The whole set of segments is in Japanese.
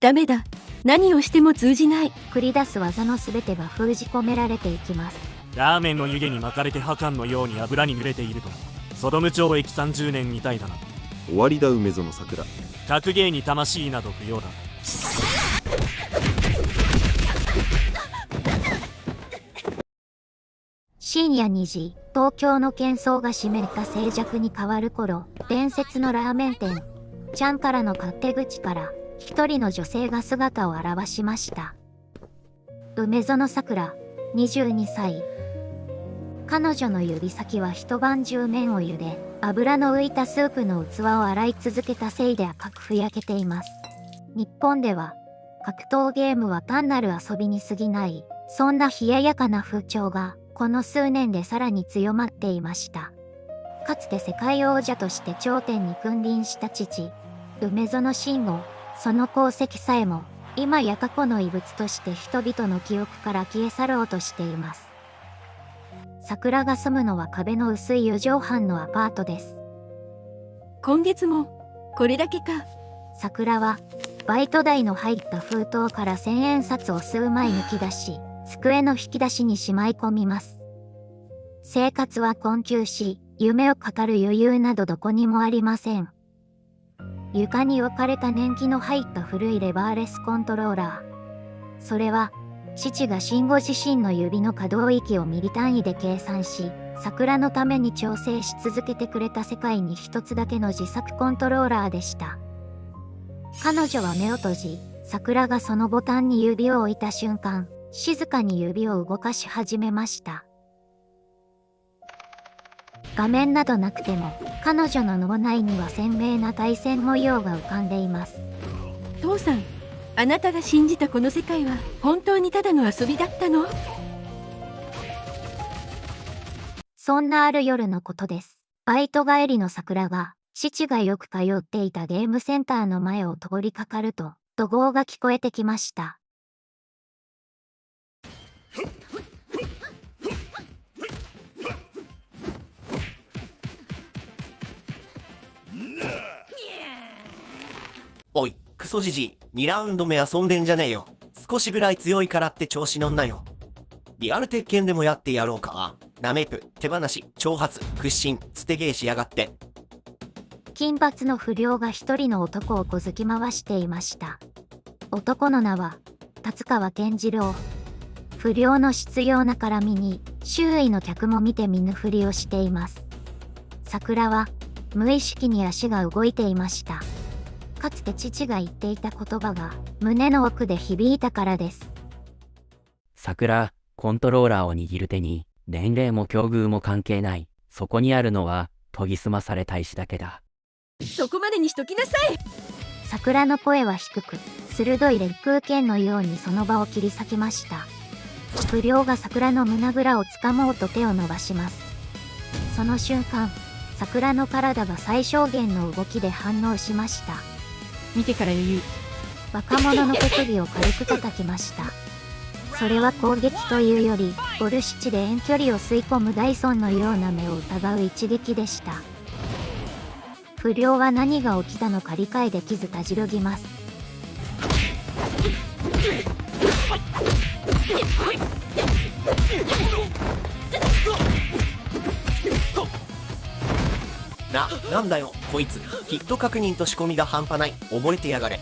ダメだ。何をしても通じない。繰り出す技の全てが封じ込められていきます。ラーメンの湯気に巻かれて破壊のように油に濡れていると。ソドム懲役30年みたいだな。終わりだ梅園さくら。格ゲーに魂など不要だ。深夜2時、東京の喧騒が湿った静寂に変わる頃、伝説のラーメン店、ちゃんからの勝手口から、一人の女性が姿を現しました。梅園さくら、22歳。彼女の指先は一晩中麺を茹で、油の浮いたスープの器を洗い続けたせいで赤くふやけています。日本では、格闘ゲームは単なる遊びに過ぎない、そんな冷ややかな風潮が、この数年でさらに強まっていました。かつて世界王者として頂点に君臨した父、梅園信吾、その功績さえも、今や過去の遺物として人々の記憶から消え去ろうとしています。桜が住むのは壁の薄い4畳半のアパートです。今月も、これだけか。桜は、バイト代の入った封筒から千円札を数枚抜き出し、机の引き出しにしまい込みます。生活は困窮し、夢を語る余裕などどこにもありません。床に置かれた年季の入った古いレバーレスコントローラー。それは、父が慎吾自身の指の可動域をミリ単位で計算し、桜のために調整し続けてくれた世界に一つだけの自作コントローラーでした。彼女は目を閉じ、桜がそのボタンに指を置いた瞬間、静かに指を動かし始めました。画面などなくても、彼女の脳内には鮮明な対戦模様が浮かんでいます。父さん、あなたが信じたこの世界は本当にただの遊びだったの？そんなある夜のことです。バイト帰りの桜が、父がよく通っていたゲームセンターの前を通りかかると、怒号が聞こえてきました。おい、クソじじい、2ラウンド目遊んでんじゃねえよ。少しぐらい強いからって調子乗んなよ。リアル鉄拳でもやってやろうか。ナメープ、手放し、挑発、屈伸、捨て芸しやがって。金髪の不良が一人の男を小突き回していました。男の名は、達川健次郎。不良の執拗な絡みに、周囲の客も見て見ぬふりをしています。桜は、無意識に足が動いていました。かつて父が言っていた言葉が胸の奥で響いたからです。桜、コントローラーを握る手に、年齢も境遇も関係ない。そこにあるのは、研ぎ澄まされた石だけだ。そこまでにしときなさい。桜の声は低く、鋭い烈風剣のようにその場を切り裂きました。不良が桜の胸ぐらを掴もうと手を伸ばします。その瞬間、桜の体が最小限の動きで反応しました。見てから言う。若者の手首を軽く叩きました。それは攻撃というより、ボルシチで遠距離を吸い込むダイソンのような目を疑う一撃でした。不良は何が起きたのか理解できずたじろぎます。なんだよ、こいつ。ヒット確認と仕込みが半端ない。覚えてやがれ。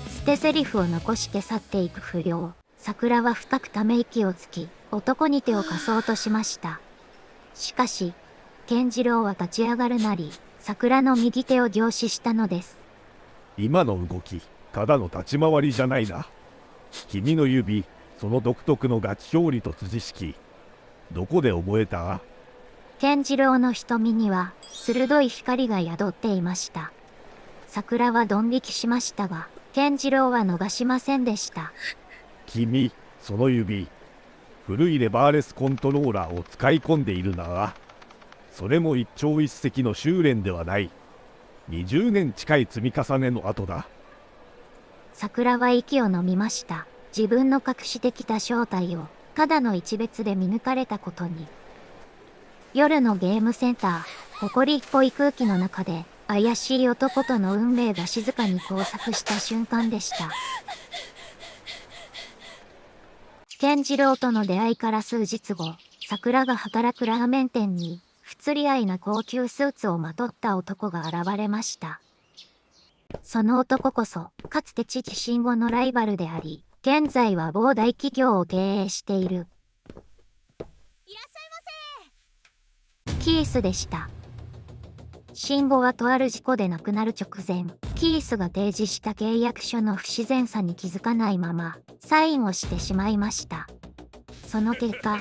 捨て台詞を残して去っていく不良。桜は深くため息をつき、男に手を貸そうとしました。しかし、健次郎は立ち上がるなり、桜の右手を凝視したのです。今の動き、ただの立ち回りじゃないな。君の指、その独特のガチ表裏と辻式。どこで覚えた？健次郎の瞳には、鋭い光が宿っていました。桜はドン引きしましたが、健次郎は逃しませんでした。君、その指、古いレバーレスコントローラーを使い込んでいるな。それも一朝一夕の修練ではない。20年近い積み重ねの後だ。桜は息を飲みました。自分の隠してきた正体を、ただの一別で見抜かれたことに。夜のゲームセンター、埃っぽい空気の中で、怪しい男との運命が静かに交錯した瞬間でした。健次郎との出会いから数日後、桜が働くラーメン店に、不釣り合いな高級スーツをまとった男が現れました。その男こそ、かつて父慎吾のライバルであり、現在は某大企業を経営している。いらっしゃいませ。キースでした。慎吾はとある事故で亡くなる直前、キースが提示した契約書の不自然さに気づかないまま、サインをしてしまいました。その結果、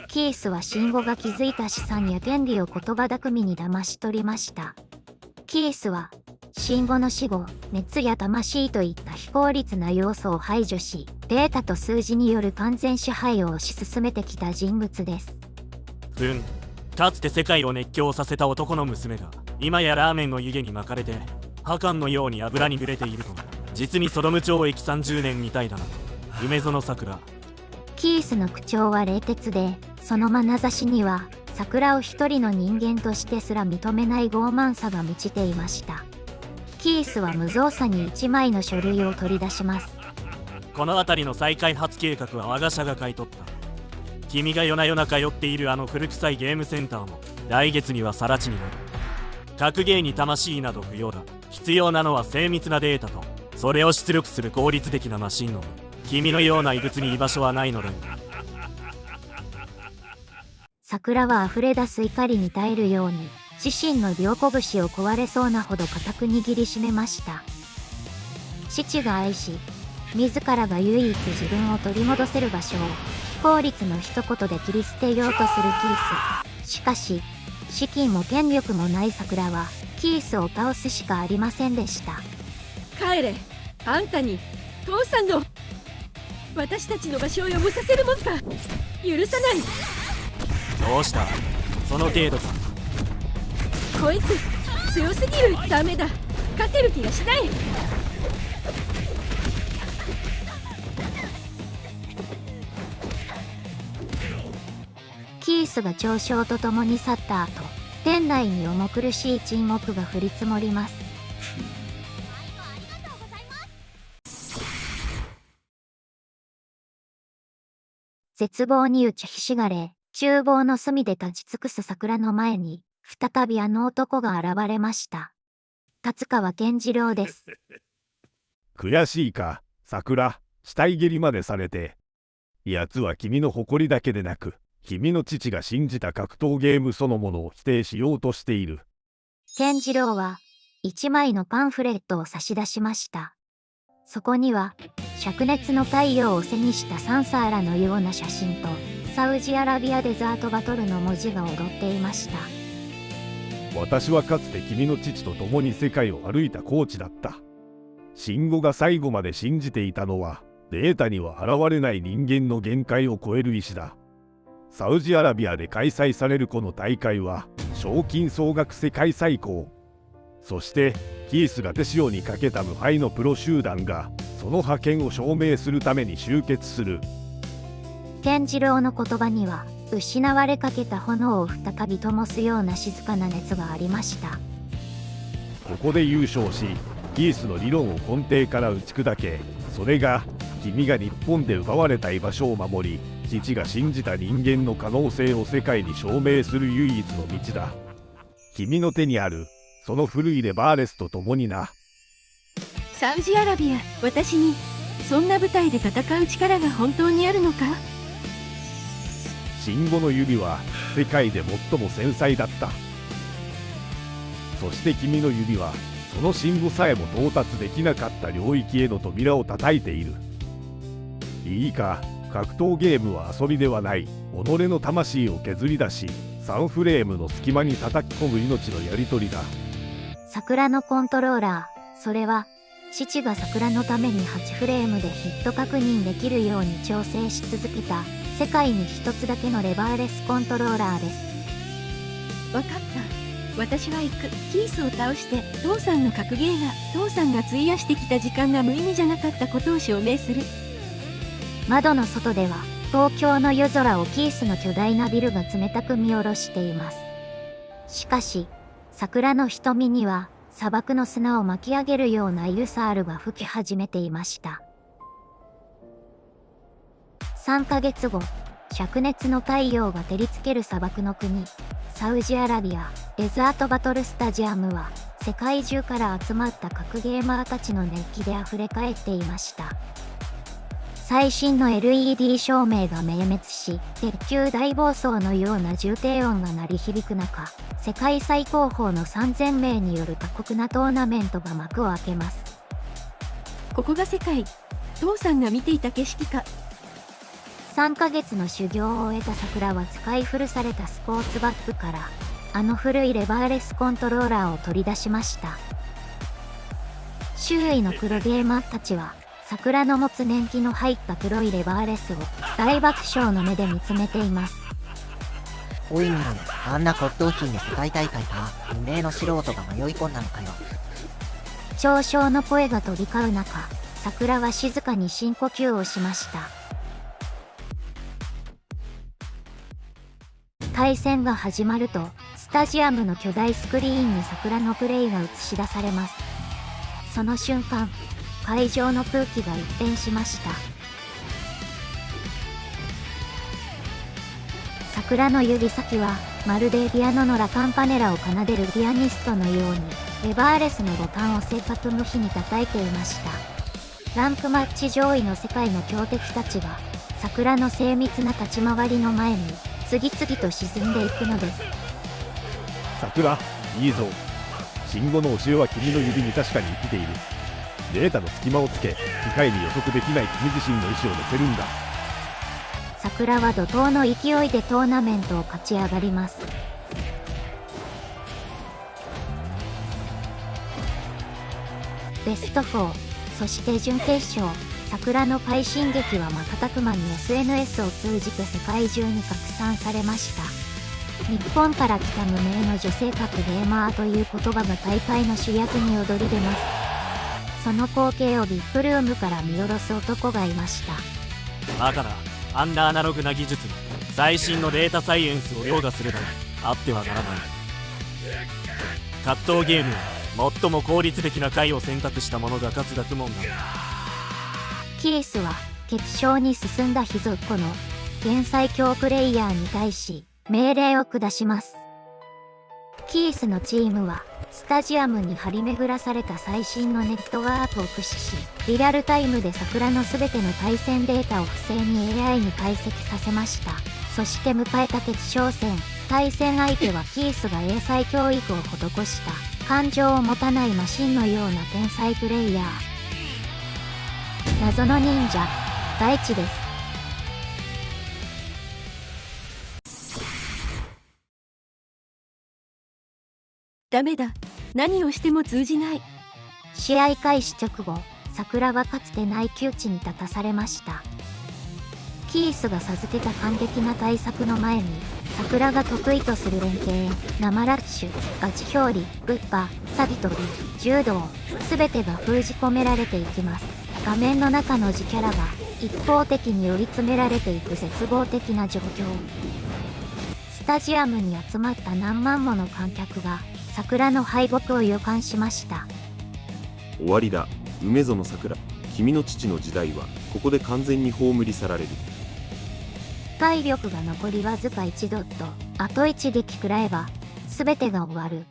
キースは慎吾が築いた資産や権利を言葉巧みに騙し取りました。キースは、慎吾の死後、熱や魂といった非効率な要素を排除し、データと数字による完全支配を推し進めてきた人物です。かつて世界を熱狂させた男の娘が、今やラーメンの湯気に巻かれて、破壊のように油に濡れていると、実にソドム懲役30年みたいだな。梅園桜。キースの口調は冷徹で、その眼差しには、桜を一人の人間としてすら認めない傲慢さが満ちていました。キースは無造作に1枚の書類を取り出します。この辺りの再開発計画は我が社が買い取った。君が夜な夜な通っているあの古臭いゲームセンターも来月には更地になる。格ゲーに魂など不要だ。必要なのは精密なデータとそれを出力する効率的なマシンのみ。君のような異物に居場所はないのだ。桜は溢れ出す怒りに耐えるように自身の両拳を壊れそうなほど固く握りしめました。父が愛し自らが唯一自分を取り戻せる場所を非効率の一言で切り捨てようとするキース。しかし資金も権力もない桜はキースを倒すしかありませんでした。帰れ。あんたに父さんの私たちの場所を汚させるもんか。許さない。どうした？その程度か。こいつ強すぎる。ダメだ。勝てる気がしない。キースが嘲笑とともに去った後、店内に重苦しい沈黙が降り積もります。絶望に打ちひしがれ、厨房の隅で立ち尽くす桜の前に、再びあの男が現れました。達川健次郎です。悔しいか、桜、死体蹴りまでされて。奴は君の誇りだけでなく、君の父が信じた格闘ゲームそのものを否定しようとしている。健次郎は、一枚のパンフレットを差し出しました。そこには、灼熱の太陽を背にしたサンサーラのような写真と、サウジアラビアデザートバトルの文字が踊っていました。私はかつて君の父と共に世界を歩いたコーチだった。慎吾が最後まで信じていたのは、データには現れない人間の限界を超える意志だ。サウジアラビアで開催されるこの大会は、賞金総額世界最高。そして、キースが手塩にかけた無敗のプロ集団が、その覇権を証明するために集結する。健次郎の言葉には、失われかけた炎を再び灯すような静かな熱がありました。ここで優勝し、キースの理論を根底から打ち砕け、それが、君が日本で奪われた居場所を守り、父が信じた人間の可能性を世界に証明する唯一の道だ。君の手にある、その古いレバーレスと共にな。サウジアラビア、私にそんな舞台で戦う力が本当にあるのか？慎吾の指は世界で最も繊細だった。そして君の指はその慎吾さえも到達できなかった領域への扉を叩いている。いいか、格闘ゲームは遊びではない。己の魂を削り出し、3フレームの隙間に叩き込む命のやり取りだ。桜のコントローラー、それは父が桜のために8フレームでヒット確認できるように調整し続けた世界に一つだけのレバーレスコントローラーです。わかった。私は行く。キースを倒して父さんの格ゲーが父さんが費やしてきた時間が無意味じゃなかったことを証明する。窓の外では東京の夜空をキースの巨大なビルが冷たく見下ろしています。しかし桜の瞳には砂漠の砂を巻き上げるようなユサールが吹き始めていました。3ヶ月後、灼熱の太陽が照りつける砂漠の国、サウジアラビア、デザートバトルスタジアムは、世界中から集まった格ゲーマーたちの熱気で溢れ返っていました。最新の LED 照明が明滅し、鉄球大暴走のような重低音が鳴り響く中、世界最高峰の3000名による過酷なトーナメントが幕を開けます。ここが世界、父さんが見ていた景色か。3ヶ月の修行を終えた桜は使い古されたスポーツバッグから、あの古いレバーレスコントローラーを取り出しました。周囲のプロゲーマーたちは、桜の持つ年季の入った黒いレバーレスを大爆笑の目で見つめています。おいおい、あんな骨董品で世界大会か。無名の素人が迷い込んだのかよ。嘲笑の声が飛び交う中、桜は静かに深呼吸をしました。対戦が始まると、スタジアムの巨大スクリーンに桜のプレイが映し出されます。その瞬間、会場の空気が一変しました。桜の指先は、まるでピアノのラカンパネラを奏でるピアニストのように、レバーレスのボタンを正確無比に叩いていました。ランクマッチ上位の世界の強敵たちが、桜の精密な立ち回りの前に、次々と沈んでいくのです。桜、いいぞ。信号の教えは君の指に確かに生きている。データの隙間をつけ、機械に予測できない君自身の意志を乗せるんだ。桜は怒涛の勢いでトーナメントを勝ち上がります。ベスト4、そして準決勝。桜の快進撃は瞬く間に SNS を通じて世界中に拡散されました。日本から来た無名の女性格ゲーマーという言葉が大会の主役に躍り出ます。その光景をビッグルームから見下ろす男がいました。バカな、あんなアナログな技術に最新のデータサイエンスを凌駕するならあってはならない。格闘ゲームは最も効率的な回を選択した者が勝つ学問なんだ。キースは決勝に進んだ秘蔵っ子の現最強プレイヤーに対し命令を下します。キースのチームはスタジアムに張り巡らされた最新のネットワークを駆使し、リアルタイムで桜の全ての対戦データを不正に AI に解析させました。そして迎えた決勝戦、対戦相手はキースが英才教育を施した感情を持たないマシンのような天才プレイヤー。謎の忍者、大地です。ダメだ。何をしても通じない。試合開始直後、桜はかつてない窮地に立たされました。キースが授けた完璧な対策の前に、桜が得意とする連携、生ラッシュ、ガチ表裏、グッパ、サビトル、柔道、すべてが封じ込められていきます。画面の中の自キャラが一方的に追い詰められていく絶望的な状況。スタジアムに集まった何万もの観客が桜の敗北を予感しました。終わりだ、梅園桜。君の父の時代はここで完全に葬り去られる。体力が残りわずか1ドット、あと1撃食らえば全てが終わる。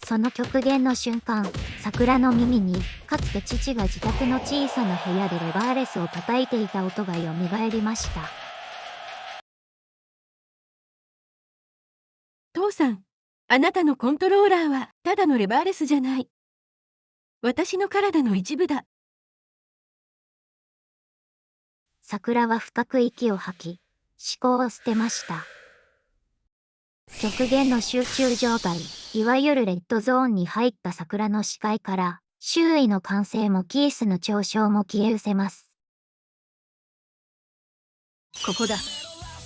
その極限の瞬間、桜の耳にかつて父が自宅の小さな部屋でレバーレスを叩いていた音がよみがえりました。父さん、あなたのコントローラーはただのレバーレスじゃない。私の体の一部だ。桜は深く息を吐き、思考を捨てました。極限の集中状態、いわゆるレッドゾーンに入った桜の視界から、周囲の歓声もキースの嘲笑も消え失せます。ここだ。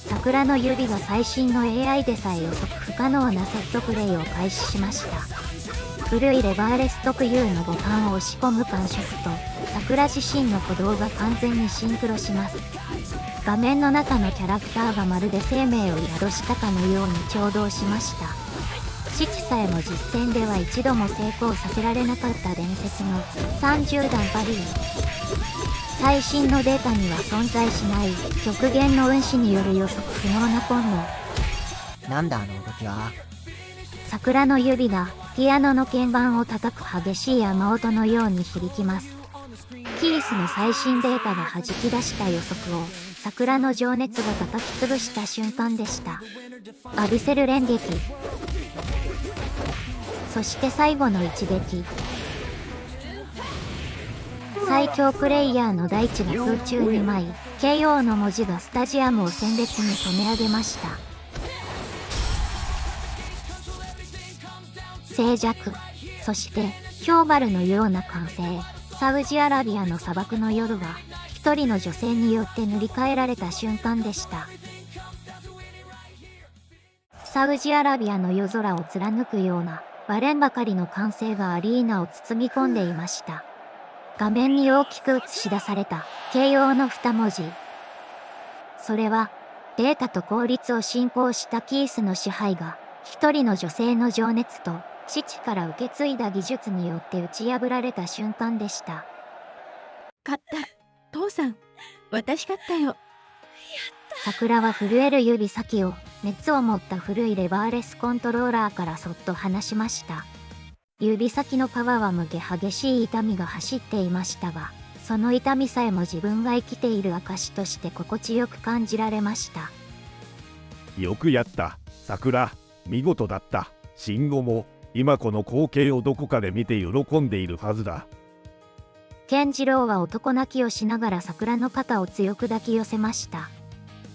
桜の指が最新の AI でさえ予測不可能なセットプレイを開始しました。古いレバーレス特有のボタンを押し込む感触と、桜自身の鼓動が完全にシンクロします。画面の中のキャラクターがまるで生命を宿したかのように調動しました。父さえも実戦では一度も成功させられなかった伝説の30段バリュー。最新のデータには存在しない極限の運指による予測不能なコンボ。なんだあの動きは。桜の指がピアノの鍵盤を叩く激しい雨音のように響きます。キースの最新データが弾き出した予測を桜の情熱が叩き潰した瞬間でした。アビセル連撃。そして最後の一撃。最強プレイヤーの大地が空中に舞い、KO の文字がスタジアムを鮮烈に染め上げました。静寂、そして氷原のような歓声。サウジアラビアの砂漠の夜は一人の女性によって塗り替えられた瞬間でした。サウジアラビアの夜空を貫くような割れんばかりの歓声がアリーナを包み込んでいました。画面に大きく映し出された KO の2文字。それはデータと効率を信仰したキースの支配が一人の女性の情熱と父から受け継いだ技術によって打ち破られた瞬間でした。勝った。父さん、私勝ったよ。桜は震える指先を熱を持った古いレバーレスコントローラーからそっと離しました。指先の皮はむけ激しい痛みが走っていましたが、その痛みさえも自分が生きている証として心地よく感じられました。よくやった、桜。見事だった。慎吾も今この光景をどこかで見て喜んでいるはずだ。健次郎は男泣きをしながら桜の肩を強く抱き寄せました。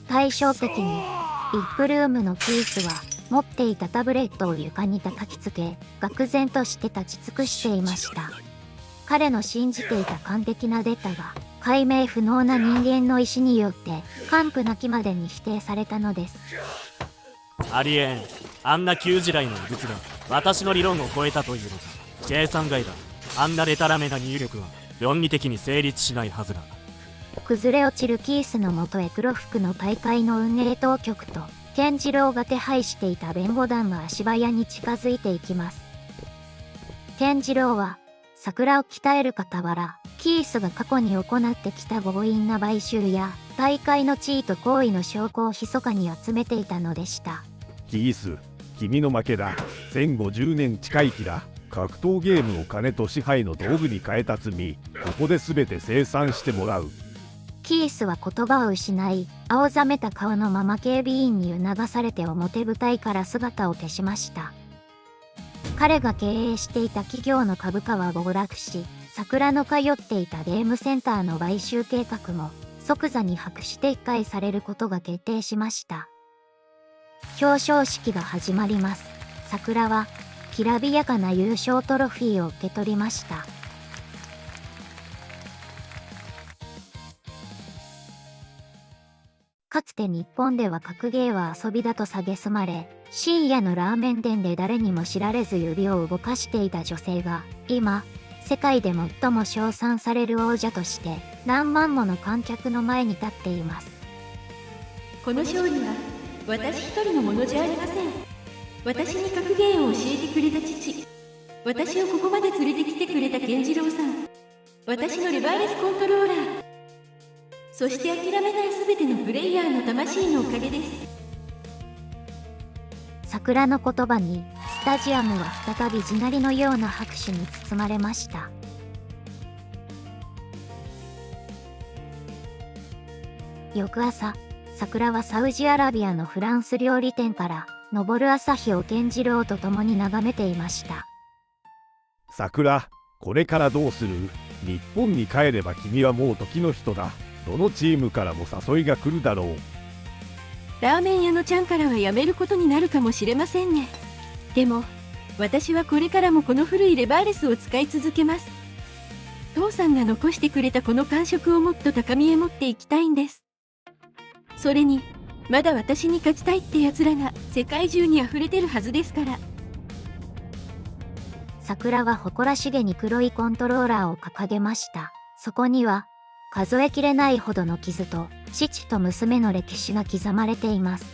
対照的にビッグルームのキースは持っていたタブレットを床に叩きつけ、愕然として立ち尽くしていました。彼の信じていた完璧なデータが解明不能な人間の意志によって完膚なきまでに否定されたのです。ありえん。あんな旧時代の異物が私の理論を超えたというのか。計算外だ。あんなデタラメな入力は論理的に成立しないはずだ。崩れ落ちるキースのもとへ黒服の大会の運営当局と健次郎が手配していた弁護団が足早に近づいていきます。健次郎は桜を鍛える傍ら、キースが過去に行ってきた強引な買収や大会の地位と行為の証拠を密かに集めていたのでした。キース、君の負けだ。1050年近い木だ。格闘ゲームを金と支配の道具に変えた罪、ここで全て清算してもらう。キースは言葉を失い、青ざめた顔のまま警備員に促されて表舞台から姿を消しました。彼が経営していた企業の株価は暴落し、桜の通っていたゲームセンターの買収計画も即座に白紙撤回されることが決定しました。表彰式が始まります。桜はきらびやかな優勝トロフィーを受け取りました。かつて日本では格ゲーは遊びだと蔑まれ、深夜のラーメン店で誰にも知られず指を動かしていた女性が、今、世界で最も称賛される王者として何万もの観客の前に立っています。この勝利は私一人のものじゃありません。私に格ゲーを教えてくれた父、私をここまで連れてきてくれた健次郎さん、私のレバーレスコントローラー、そして諦めないすべてのプレイヤーの魂のおかげです。桜の言葉にスタジアムは再び地鳴りのような拍手に包まれました。翌朝、桜はサウジアラビアのフランス料理店から昇る朝日を健次郎と共に眺めていました。桜、これからどうする？日本に帰れば君はもう時の人だ。どのチームからも誘いが来るだろう。ラーメン屋のちゃんからは辞めることになるかもしれませんね。でも私はこれからもこの古いレバーレスを使い続けます。父さんが残してくれたこの感触をもっと高みへ持っていきたいんです。それにまだ私に勝ちたいってやつらが世界中に溢れてるはずですから。桜は誇らしげに黒いコントローラーを掲げました。そこには数えきれないほどの傷と父と娘の歴史が刻まれています。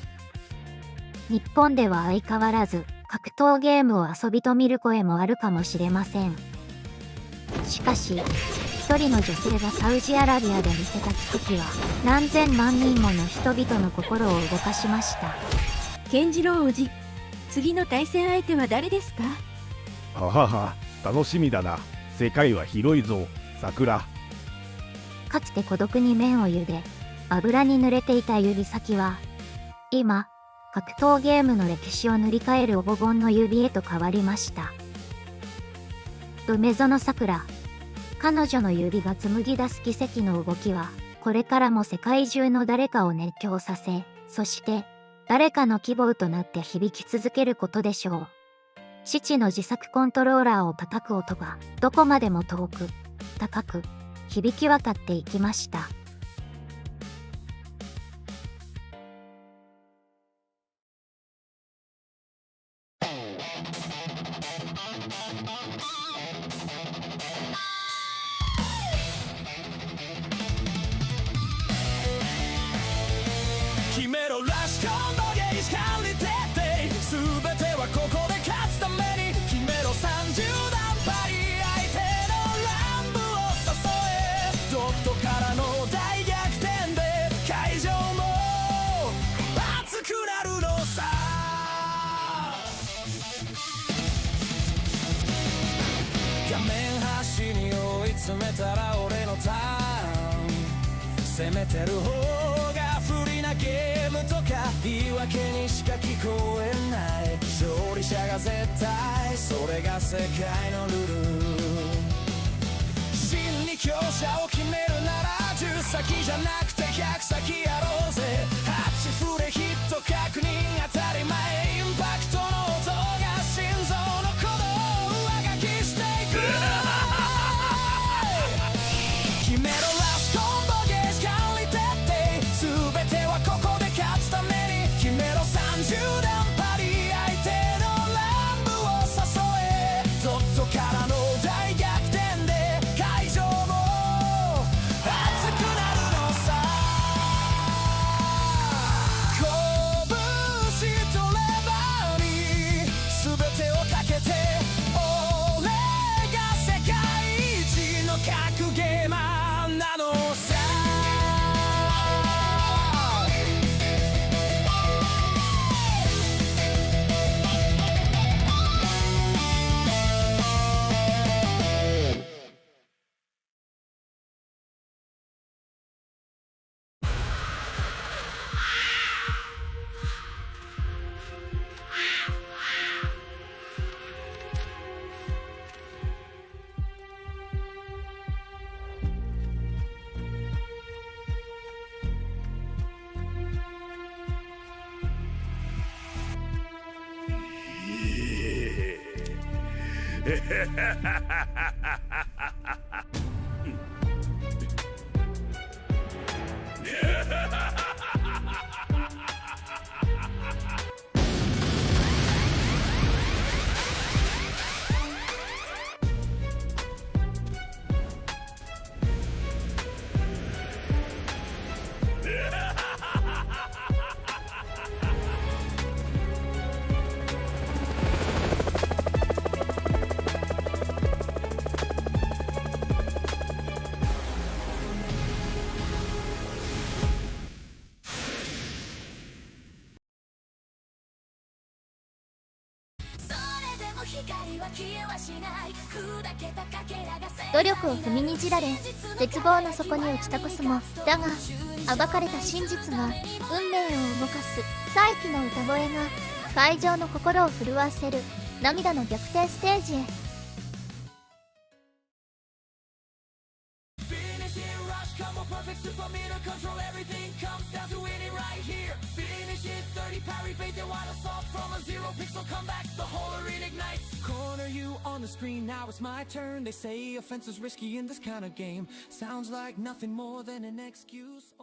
日本では相変わらず格闘ゲームを遊びと見る声もあるかもしれません。しかし、一人の女性がサウジアラビアで見せた奇跡は、何千万人もの人々の心を動かしました。健次郎おじ、次の対戦相手は誰ですか？ははは、楽しみだな。世界は広いぞ、桜。かつて孤独に麺を茹で、油に濡れていた指先は、今、格闘ゲームの歴史を塗り替える黄金の指へと変わりました。梅園さくら。彼女の指が紡ぎ出す奇跡の動きは、これからも世界中の誰かを熱狂させ、そして、誰かの希望となって響き続けることでしょう。父の自作コントローラーを叩く音が、どこまでも遠く、高く、響き渡っていきました。決めろラスコンボゲージ管理徹底全てはここで勝つために決めろ30段パリ相手の乱舞を誘えドットからの大逆転で会場も熱くなるのさ画面端に追い詰めたら俺のターン攻めてる方が不利なゲームとか言い訳にしか聞こえない勝利者が絶対それが世界のルール真に強者を決めるなら10先じゃなくて100先やろうぜ8フレヒット確認当たり前インパクトの音が心臓の鼓動を上書きしていく決めろラスコンボゲージ管理徹底全てはここで勝つために決めろ30段パリ相手の乱舞を誘えドットからの大逆転で会場も熱くなるのさ拳とレバーに全てをかけて俺が世界一の格ゲーマーなのさ努力を踏みにじられ絶望の底に落ちたコスモだが暴かれた真実が運命を動かす再起の歌声が会場の心を震わせる涙の逆転ステージへCorner you on the screen, now it's my turn. They say offense is risky in this kind of game. Sounds like nothing more than an excuse.